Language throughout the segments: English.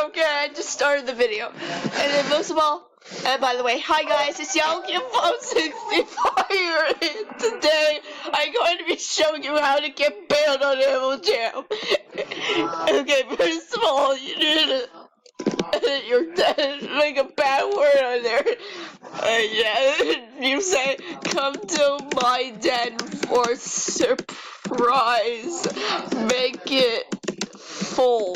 Okay, I just started the video. And then most of all, and by the way, hi guys, it's YalGiveFun65 and today I'm going to be showing you how to get banned on Animal Jam. Okay, first of all, you need to edit your make a bad word on there. Yeah, you say, come to my den for surprise. Make it full.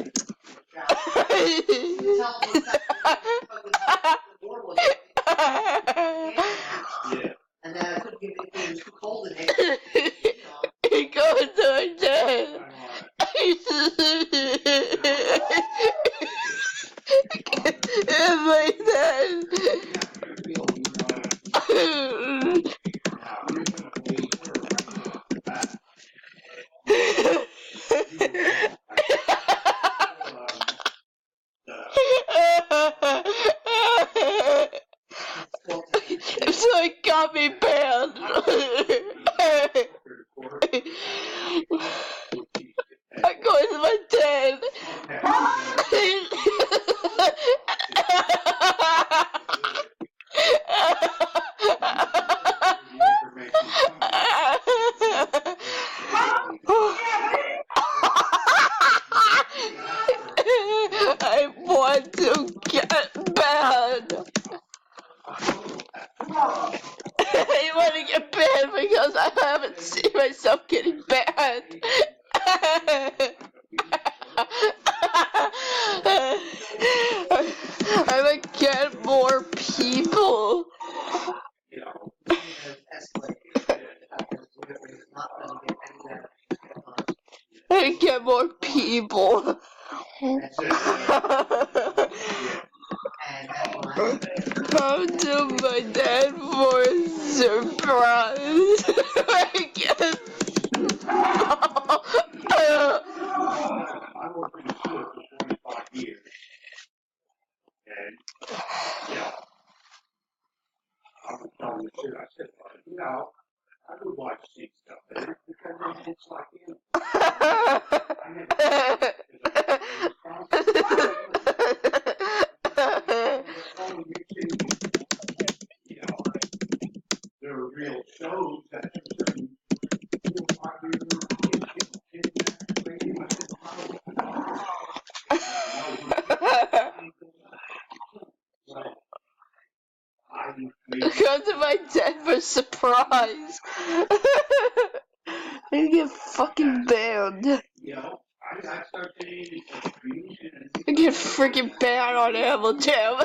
And then I couldn't give it was too cold in it. He goes to my dad. And my dad. So it got me banned. I go into my den. I want to get banned. I want to get banned because I haven't seen myself getting banned. I would get more people. I get more people. Come to my dad for a surprise. I guess. I worked in the store for 25 years. And, yeah, I was telling the shit. I said, you know, I would like to see stuff there because it's like, you know, there are real shows that certain 4 or 5 years Come to my den for surprise. I get fucking banned. I get freaking banned on Animal Jam.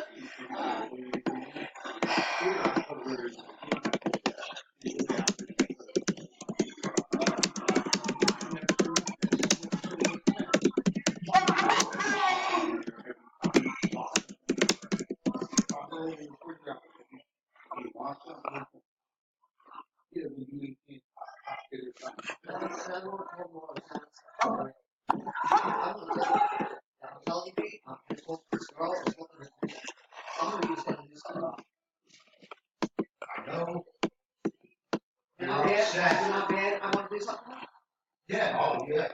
Yeah, oh yeah.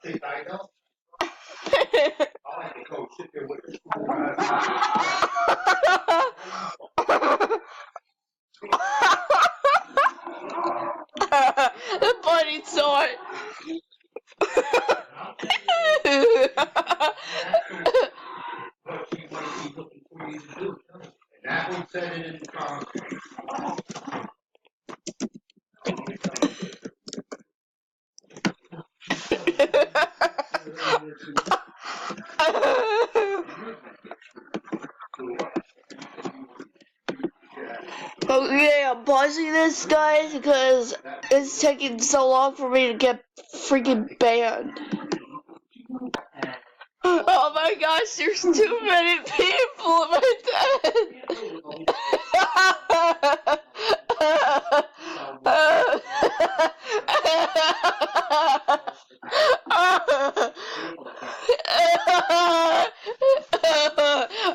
Think I know? I like to go sit there with the The bunny sword. what she might be looking for you to do. And that one said it in the contract. Okay, I'm pausing this, guys, because it's taking so long for me to get freaking banned. Oh my gosh, there's too many people in my den. I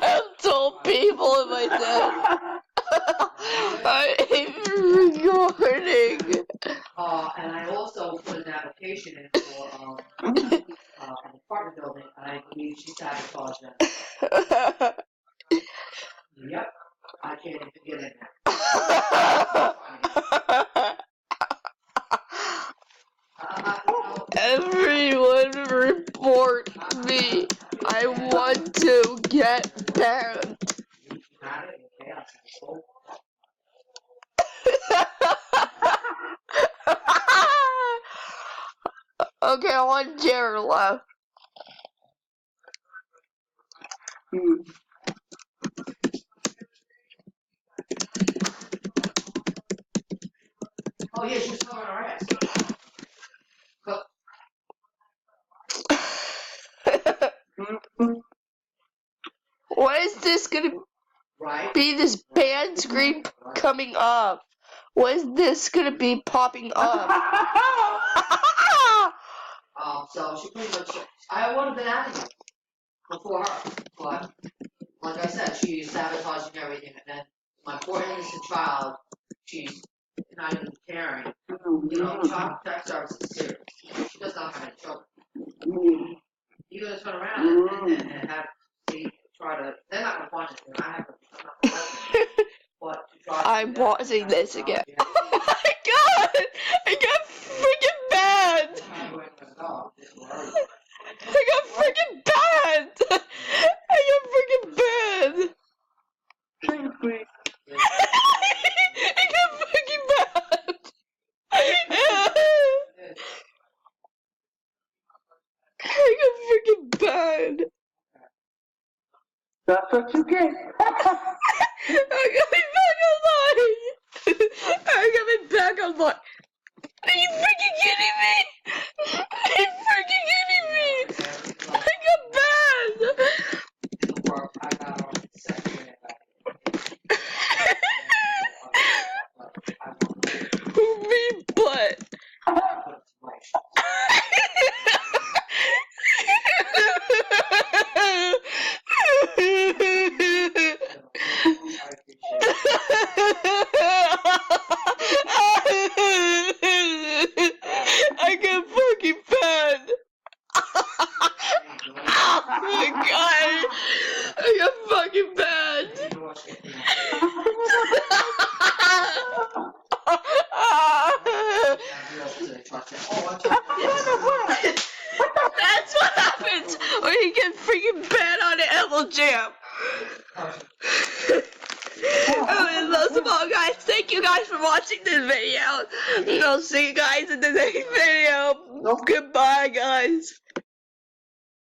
have 12 people in my den. I'm recording. And I also put an application in for an apartment building, and I She sabotaged them. Yep. I can't even get in there. Everyone report me. I want to get banned. Okay, one chair left. Oh yeah, she's covering her ass. What is this gonna be? This ban screen coming up? What is this gonna be popping up? So she pretty much, I would have been out of here before her, but like I said, she's sabotaging everything, and then my poor innocent child, she's not even caring. You know, child protect service is serious. She does not have any children. You're gonna turn around and have try to. They're not gonna punch it. I have to. But to try. I'm pausing this again. Oh my god! I got freaking banned! I got freaking banned! I got freaking banned! I got freaking banned! I got freaking banned! That's what you get. I got me back online! I got me back online! Are you freaking kidding me? Are you freaking kidding me? I got banned! Me butt! I got fucking banned! Oh my god! I got fucking banned! That's what happens when you get freaking banned on the Apple Jam! And most of all, guys, thank you guys for watching this video. And I'll see you guys in the next video. Goodbye, guys.